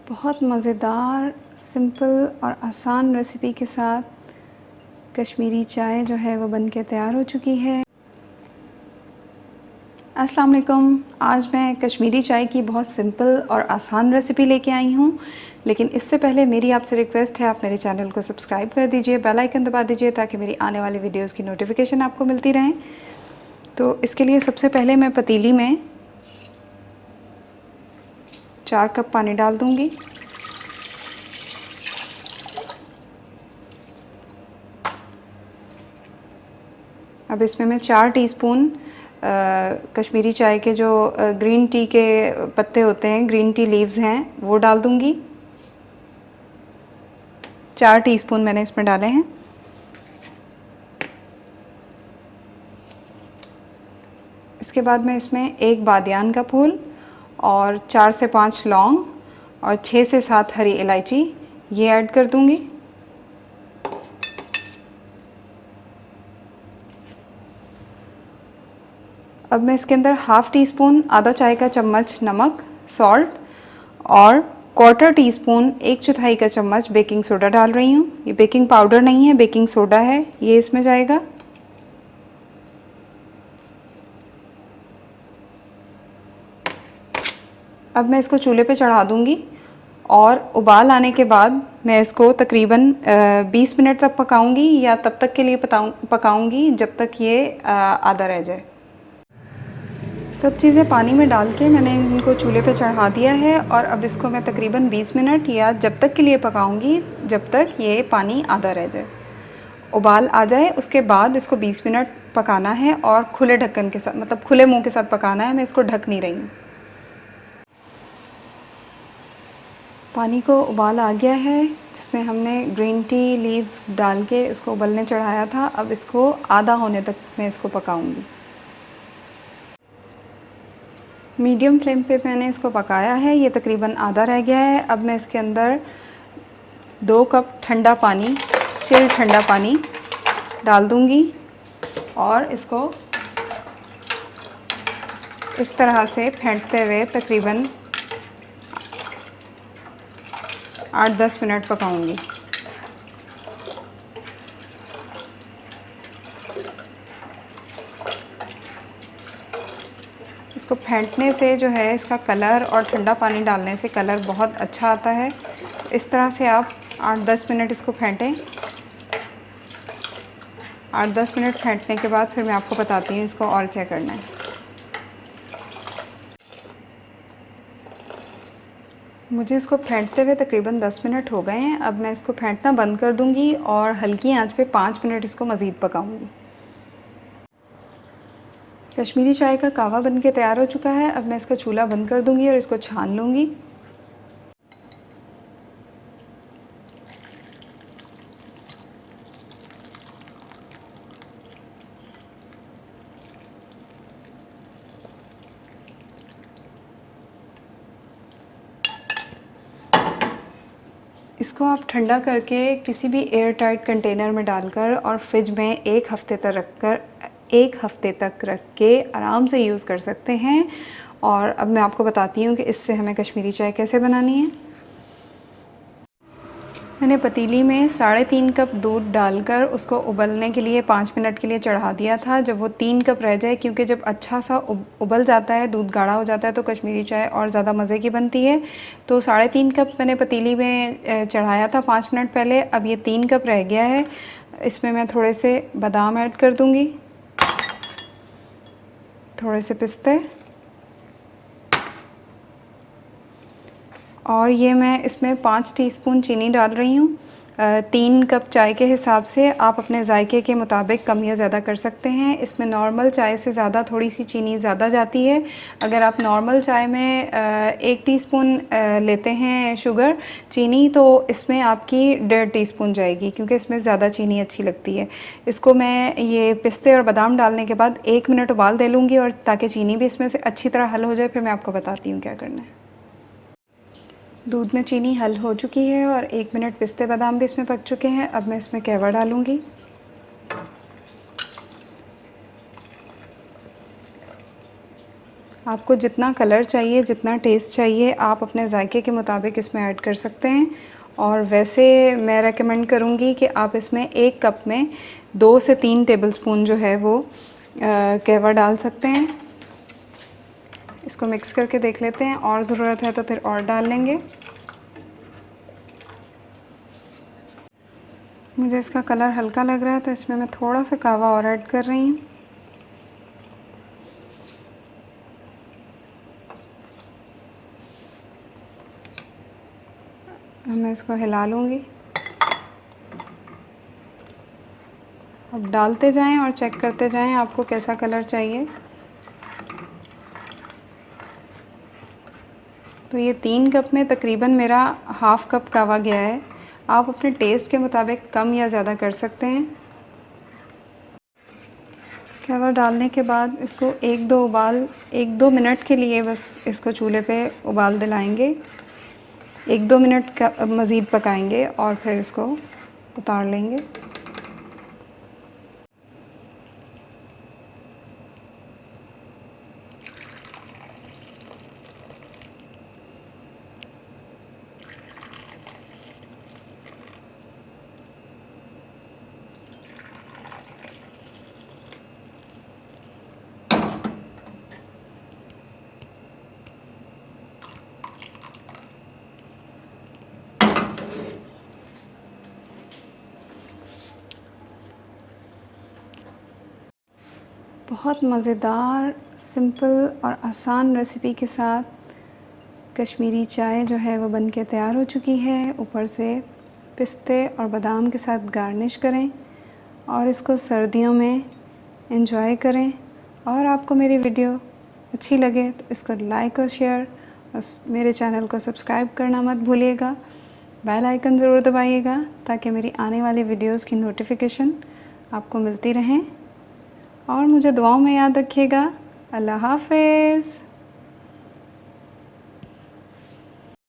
बहुत मज़ेदार, सिंपल और आसान रेसिपी के साथ कश्मीरी चाय जो है वो बनके तैयार हो चुकी है। अस्सलाम वालेकुम। आज मैं कश्मीरी चाय की बहुत सिंपल और आसान रेसिपी लेके आई हूँ, लेकिन इससे पहले मेरी आपसे रिक्वेस्ट है, आप मेरे चैनल को सब्सक्राइब कर दीजिए, बेल आइकन दबा दीजिए ताकि मेरी आने वाली वीडियोज़ की नोटिफिकेशन आपको मिलती रहें। तो इसके लिए सबसे पहले मैं पतीली में 4 कप पानी डाल दूँगी। अब इसमें मैं 4 टीस्पून कश्मीरी चाय के जो ग्रीन टी के पत्ते होते हैं, ग्रीन टी लीव्स हैं, वो डाल दूँगी। 4 टीस्पून मैंने इसमें डाले हैं। इसके बाद मैं इसमें 1 बादियान का फूल और 4 से 5 लौंग और 6 से 7 हरी इलायची ये ऐड कर दूँगी। अब मैं इसके अंदर हाफ़ टी स्पून, आधा चाय का चम्मच नमक, सॉल्ट और क्वार्टर टी स्पून, 1/4 का चम्मच बेकिंग सोडा डाल रही हूँ। ये बेकिंग पाउडर नहीं है, बेकिंग सोडा है, ये इसमें जाएगा। अब मैं इसको चूल्हे पे चढ़ा दूँगी और उबाल आने के बाद मैं इसको तकरीबन 20 मिनट तक पकाऊँगी, या तब तक के लिए पकाऊँगी जब तक ये आधा रह जाए। सब चीज़ें पानी में डाल के मैंने इनको चूल्हे पे चढ़ा दिया है और अब इसको मैं तकरीबन 20 मिनट या जब तक के लिए पकाऊंगी जब तक ये पानी आधा रह जाए, उबाल आ जाए। उसके बाद इसको 20 मिनट पकाना है और खुले ढक्कन के साथ, मतलब खुले मुंह के साथ पकाना है। मैं इसको ढक नहीं रही हूँ। पानी को उबाल आ गया है, जिसमें हमने ग्रीन टी लीव्स डाल के इसको उबलने चढ़ाया था। अब इसको आधा होने तक मैं इसको पकाऊंगी। मीडियम फ्लेम पे मैंने इसको पकाया है, ये तकरीबन आधा रह गया है। अब मैं इसके अंदर 2 कप ठंडा पानी, चिल ठंडा पानी डाल दूंगी और इसको इस तरह से फेंटते हुए तकरीबन 8-10 मिनट पकाऊंगी। इसको फेंटने से जो है इसका कलर, और ठंडा पानी डालने से कलर बहुत अच्छा आता है। इस तरह से आप 8-10 मिनट इसको फेंटें। 8-10 मिनट फेंटने के बाद फिर मैं आपको बताती हूँ इसको और क्या करना है। मुझे इसको फेंटते हुए तकरीबन 10 मिनट हो गए हैं। अब मैं इसको फेंटना बंद कर दूँगी और हल्की आंच पे 5 मिनट इसको मज़ीद पकाऊँगी। कश्मीरी चाय का कावा बनके तैयार हो चुका है। अब मैं इसका चूल्हा बंद कर दूँगी और इसको छान लूँगी। इसको आप ठंडा करके किसी भी एयर टाइट कंटेनर में डालकर और फ्रिज में 1 हफ़्ते तक रख के आराम से यूज़ कर सकते हैं। और अब मैं आपको बताती हूँ कि इससे हमें कश्मीरी चाय कैसे बनानी है। मैंने पतीली में 3.5 कप दूध डालकर उसको उबलने के लिए 5 मिनट के लिए चढ़ा दिया था। जब वो 3 कप रह जाए, क्योंकि जब अच्छा सा उबल जाता है, दूध गाढ़ा हो जाता है, तो कश्मीरी चाय और ज़्यादा मज़े की बनती है। तो 3.5 कप मैंने पतीली में चढ़ाया था 5 मिनट पहले। अब ये 3 कप रह गया है। इसमें मैं थोड़े से बादाम ऐड कर दूँगी, थोड़े से पिस्ते, और ये मैं इसमें 5 टीस्पून चीनी डाल रही हूँ। 3 कप चाय के हिसाब से आप अपने जायके के मुताबिक कम या ज़्यादा कर सकते हैं। इसमें नॉर्मल चाय से ज़्यादा थोड़ी सी चीनी ज़्यादा जाती है। अगर आप नॉर्मल चाय में 1 टीस्पून लेते हैं शुगर, चीनी, तो इसमें आपकी 1.5 टीस्पून जाएगी, क्योंकि इसमें ज़्यादा चीनी अच्छी लगती है। इसको मैं ये पिस्ते और बादाम डालने के बाद 1 मिनट उबाल दे लूँगी, और ताकि चीनी भी इसमें से अच्छी तरह हल हो जाए। फिर मैं आपको बताती हूँ क्या करना है। दूध में चीनी हल हो चुकी है और 1 मिनट पिस्ते बादाम भी इसमें पक चुके हैं। अब मैं इसमें कहवा डालूँगी। आपको जितना कलर चाहिए, जितना टेस्ट चाहिए, आप अपने जायके के मुताबिक इसमें ऐड कर सकते हैं। और वैसे मैं रेकमेंड करूँगी कि आप इसमें 1 कप में 2 से 3 टेबलस्पून जो है वो कहवा डाल सकते हैं। इसको मिक्स करके देख लेते हैं, और ज़रूरत है तो फिर और डाल लेंगे। मुझे इसका कलर हल्का लग रहा है तो इसमें मैं थोड़ा सा कहवा और ऐड कर रही हूँ। मैं इसको हिला लूँगी। अब डालते जाएं और चेक करते जाएं आपको कैसा कलर चाहिए। तो ये 3 कप में तकरीबन मेरा हाफ़ कप कहवा गया है। आप अपने टेस्ट के मुताबिक कम या ज़्यादा कर सकते हैं। कहवा डालने के बाद इसको 1-2 मिनट के लिए बस इसको चूल्हे पे उबाल दिलाएंगे। 1-2 मिनट का मज़ीद पकाएंगे और फिर इसको उतार लेंगे। बहुत मज़ेदार, सिंपल और आसान रेसिपी के साथ कश्मीरी चाय जो है वो बन के तैयार हो चुकी है। ऊपर से पिस्ते और बादाम के साथ गार्निश करें और इसको सर्दियों में एंजॉय करें। और आपको मेरी वीडियो अच्छी लगे तो इसको लाइक और शेयर और मेरे चैनल को सब्सक्राइब करना मत भूलिएगा। बेल आइकन ज़रूर दबाइएगा ताकि मेरी आने वाली वीडियोस की नोटिफिकेशन आपको मिलती रहें। और मुझे दुआओं में याद रखिएगा। अल्लाह हाफ़िज़।